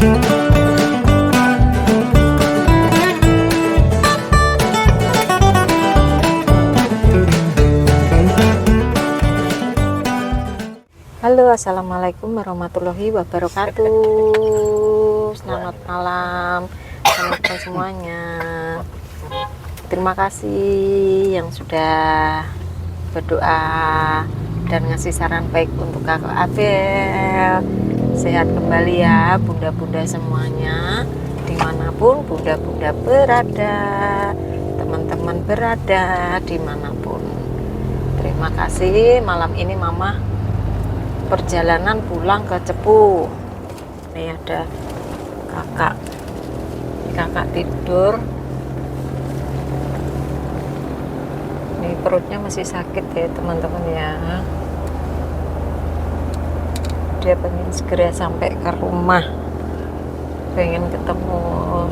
Halo, assalamualaikum warahmatullahi wabarakatuh. Selamat malam teman-teman semuanya. Terima kasih yang sudah berdoa dan ngasih saran baik untuk Kakak Abel. Sehat kembali ya bunda-bunda semuanya, dimanapun bunda-bunda berada, teman-teman berada dimanapun. Terima kasih. Malam ini mama perjalanan pulang ke Cepu. Ini ada kakak tidur. Ini perutnya masih sakit ya teman-teman ya. Dia pengen segera sampai ke rumah, pengen ketemu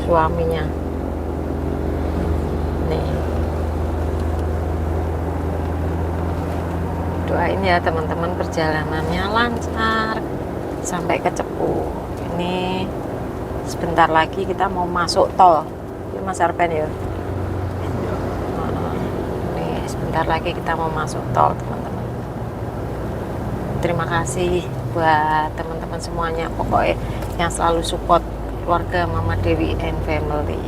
suaminya. Nih, doain ya teman-teman perjalanannya lancar sampai ke Cepu. Ini sebentar lagi kita mau masuk tol ya Mas Arben ya. Ini sebentar lagi kita mau masuk tol teman-teman. Terima kasih buat teman-teman semuanya, pokoknya yang selalu support keluarga Mama Dewi and Family.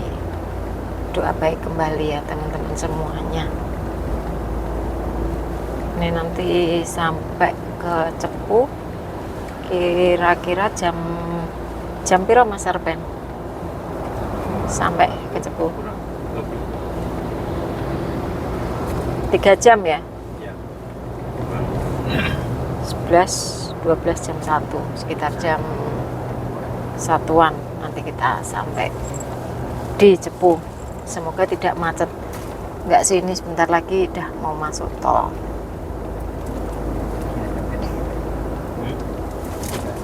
Doa baik kembali ya teman-teman semuanya. Ini nanti sampai ke Cepu kira-kira jam piro Mas Arben? Sampai ke Cepu 3 jam ya? 11, 12 jam 1, sekitar jam 1-an nanti kita sampai di Cepu. Semoga tidak macet. Enggak sih, ini sebentar lagi udah mau masuk tol.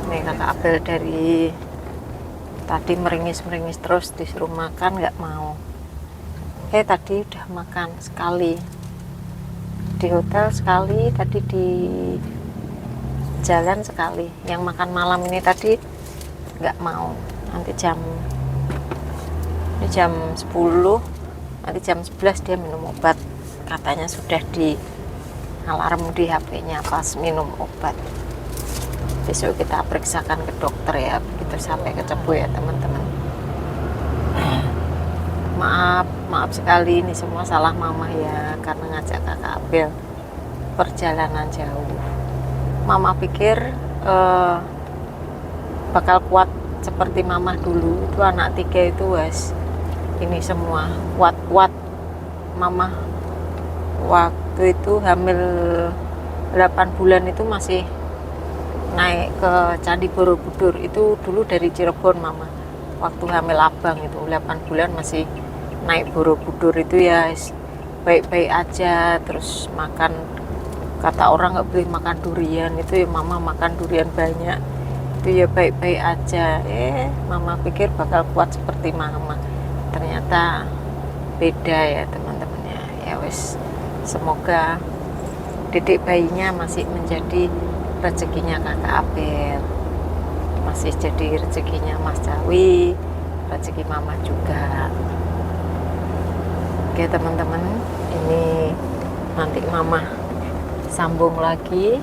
Nih Kakak Abel dari tadi meringis terus, disuruh makan nggak mau. Tadi udah makan sekali di hotel, sekali tadi di jalan sekali. Yang makan malam ini tadi nggak mau. Nanti jam 10, nanti jam 11 dia minum obat. Katanya sudah di alarm di HP-nya pas minum obat. Besok kita periksakan ke dokter ya, begitu sampai ke Cepu ya teman-teman. Maaf sekali, ini semua salah mama ya, karena ngajak Kakak Abel perjalanan jauh. Mama pikir bakal kuat seperti mama dulu. Itu anak 3 itu wes ini semua kuat. Mama waktu itu hamil 8 bulan itu masih naik ke Candi Borobudur. Itu dulu dari Cirebon mama, waktu hamil abang itu 8 bulan masih naik Borobudur. Itu ya baik-baik aja. Terus makan, kata orang nggak boleh makan durian, itu ya mama makan durian banyak. Itu ya baik-baik aja. Mama pikir bakal kuat seperti mama, ternyata beda ya teman-teman ya. Wes, semoga dedek bayinya masih menjadi rezekinya Kakak Abel, masih jadi rezekinya Mas Jawi, rezeki mama juga. Oke teman-teman, ini nanti mama sambung lagi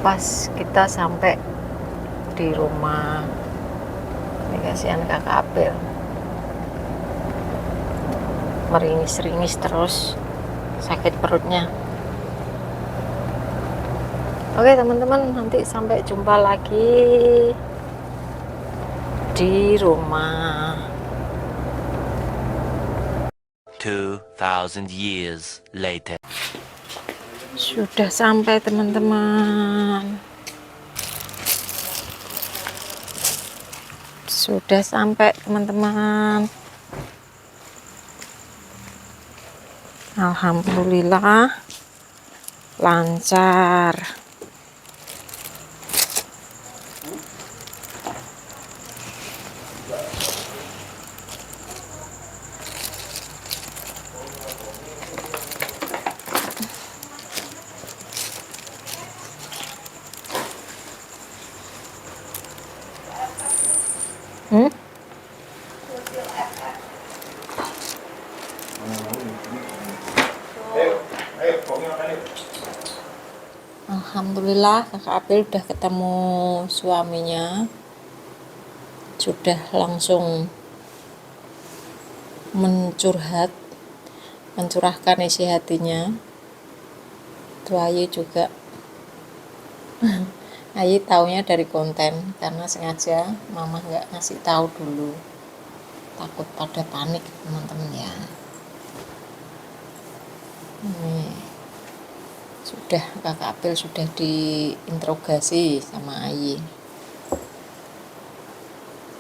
pas kita sampai di rumah. Ini kasihan Kakak Abel, meringis terus, sakit perutnya. Oke teman-teman, nanti sampai jumpa lagi di rumah. 2000 years later. Sudah sampai teman-teman. Sudah sampai teman-teman. Alhamdulillah lancar. Alhamdulillah kakak Abel udah ketemu suaminya, sudah langsung mencurahkan isi hatinya. Tuh Ayu juga Ayu taunya dari konten, karena sengaja mama nggak ngasih tahu dulu, takut pada panik teman-teman ya. Ini sudah kakak Abel sudah diinterogasi sama Ayu.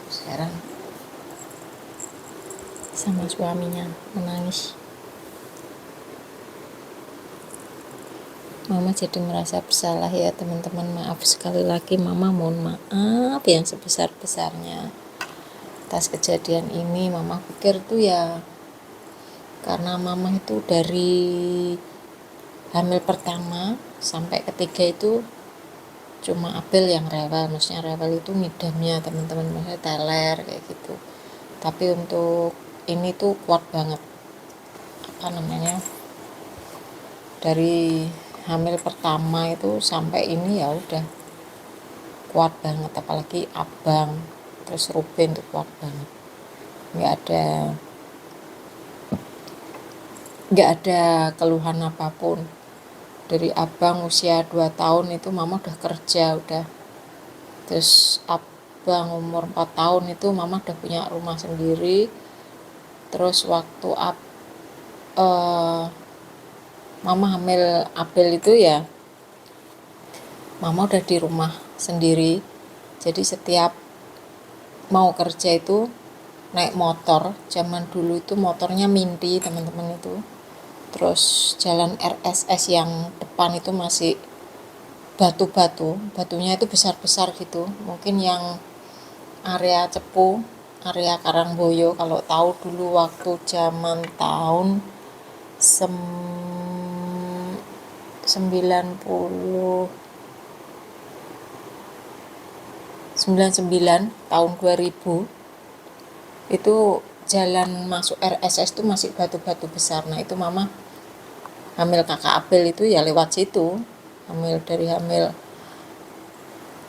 Sekarang sama suaminya menangis. Mama jadi merasa bersalah ya teman-teman. Maaf sekali lagi, mama mohon maaf yang sebesar-besarnya atas kejadian ini. Mama pikir tuh ya karena mama itu dari hamil pertama sampai ketiga itu cuma Abel yang rewel. Maksudnya rewel itu ngidamnya teman-teman, maksudnya teler kayak gitu. Tapi untuk ini tuh kuat banget, dari hamil pertama itu sampai ini ya udah kuat banget. Apalagi abang terus Ruben tuh kuat banget, nggak ada keluhan apapun. Dari abang usia 2 tahun itu mama udah kerja, terus abang umur 4 tahun itu mama udah punya rumah sendiri. Terus waktu mama hamil Abel itu ya mama udah di rumah sendiri, jadi setiap mau kerja itu naik motor. Zaman dulu itu motornya Minti teman-teman itu, terus jalan RSS yang depan itu masih batunya itu besar-besar gitu. Mungkin yang area Cepu, area Karangboyo, kalau tahu dulu waktu zaman tahun 99 tahun 2000 itu jalan masuk RSS itu masih batu-batu besar. Nah itu mama hamil kakak Abel itu ya lewat situ. Dari hamil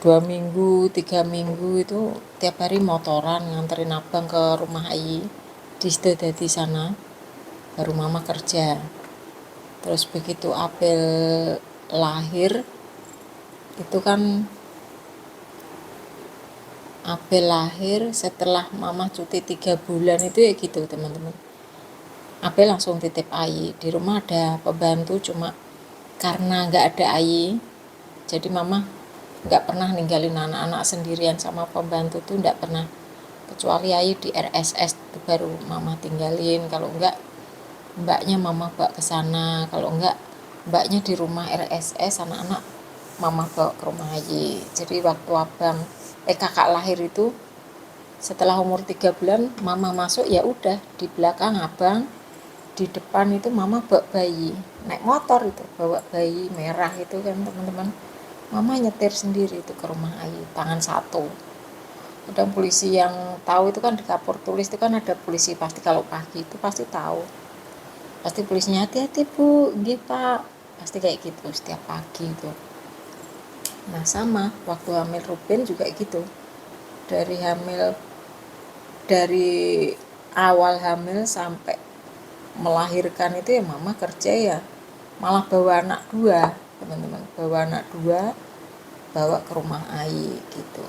2 minggu 3 minggu itu tiap hari motoran nganterin abang ke rumah Ayi di Sedadi sana, baru mama kerja. Terus begitu Abel lahir itu kan Abel lahir setelah mama cuti 3 bulan itu ya gitu teman-teman. Abel langsung titip Ayi. Di rumah ada pembantu, cuma karena nggak ada Ayi jadi mama nggak pernah ninggalin anak-anak sendirian sama pembantu tuh, nggak pernah. Kecuali Ayi di RSS itu baru mama tinggalin. Kalau enggak mbaknya mama bawa ke sana, kalau enggak mbaknya di rumah RSS, anak-anak mama bawa ke rumah Ayi. Jadi waktu kakak lahir itu setelah umur 3 bulan mama masuk, ya udah di belakang abang, di depan itu mama bawa bayi, naik motor itu bawa bayi merah itu kan teman-teman. Mama nyetir sendiri itu ke rumah Ayi, tangan satu. Kadang polisi yang tahu itu kan di Kapur Tulis itu kan ada polisi, pasti kalau pagi itu pasti tahu. Pasti polisinya, hati-hati bu, nggih pak, pasti kayak gitu setiap pagi itu. Nah sama waktu hamil Ruben juga gitu, dari awal hamil sampai melahirkan itu ya mama kerja ya, malah bawa anak 2 teman-teman, bawa ke rumah Ayi gitu.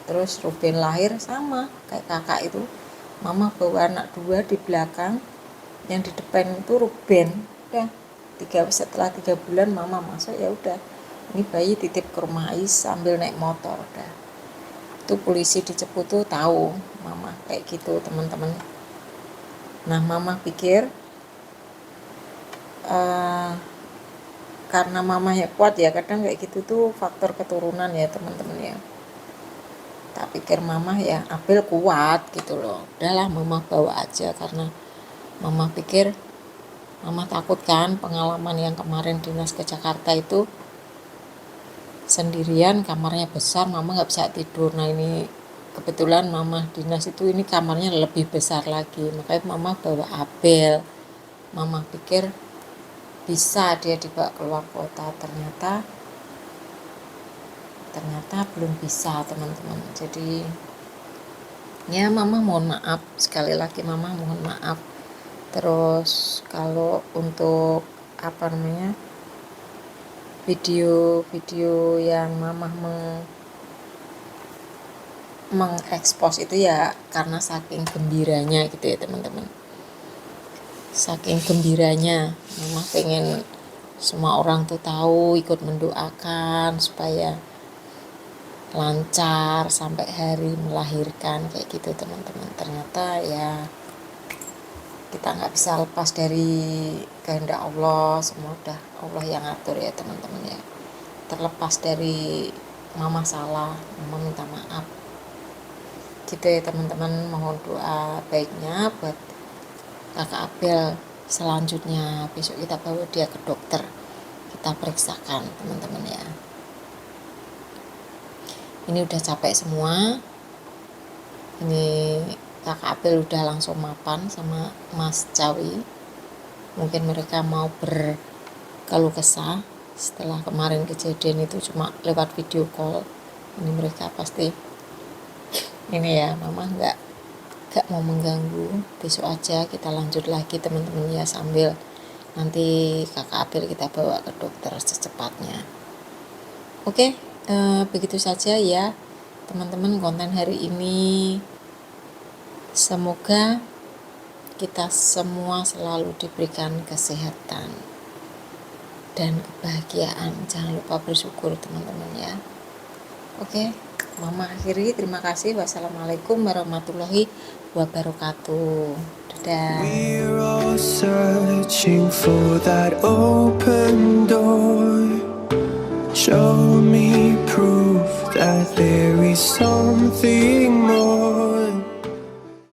Terus Ruben lahir sama kayak kakak itu, mama bawa anak 2 di belakang, yang di depan itu Ruben. Udah setelah 3 bulan mama masuk, ya udah ini bayi titip ke rumah Ayi sambil naik motor. Udah itu polisi di Cepu tuh tahu mama kayak gitu teman-teman. Nah mama pikir karena mamanya kuat ya, kadang kayak gitu tuh faktor keturunan ya teman-teman ya. Tak pikir mama ya Abel kuat gitu loh, udahlah mama bawa aja. Karena mama pikir, mama takut kan pengalaman yang kemarin dinas ke Jakarta itu sendirian, kamarnya besar, mama nggak bisa tidur. Nah ini kebetulan mama dinas itu ini kamarnya lebih besar lagi, makanya mama bawa Abel. Mama pikir bisa dia dibawa keluar kota, ternyata belum bisa teman-teman. Jadi ya mama mohon maaf, sekali lagi mama mohon maaf. Terus kalau untuk apa namanya, video-video yang mama mengekspos itu ya karena saking gembiranya gitu ya teman-teman, saking gembiranya mama pengen semua orang tuh tahu, ikut mendoakan supaya lancar sampai hari melahirkan kayak gitu teman-teman. Ternyata ya kita nggak bisa lepas dari kehendak Allah, semua udah Allah yang atur ya teman-teman ya. Terlepas dari mama salah, mama minta maaf gitu ya teman-teman. Mohon doa baiknya buat kakak Abel selanjutnya. Besok kita bawa dia ke dokter, kita periksakan teman-teman ya. Ini udah capek semua, ini kakak Abel udah langsung mapan sama Mas Cawi. Mungkin mereka mau berkeluh kesah setelah kemarin kejadian itu cuma lewat video call. Ini mereka pasti ini ya, mama nggak mau mengganggu. Besok aja kita lanjut lagi teman-teman ya, sambil nanti kakak Abel kita bawa ke dokter secepatnya. Oke, begitu saja ya teman-teman konten hari ini. Semoga kita semua selalu diberikan kesehatan dan kebahagiaan. Jangan lupa bersyukur teman-teman ya. Oke, mama akhiri. Terima kasih. Wassalamualaikum warahmatullahi wabarakatuh. Dadah. We're all searching for that open door. Show me proof that there is something more.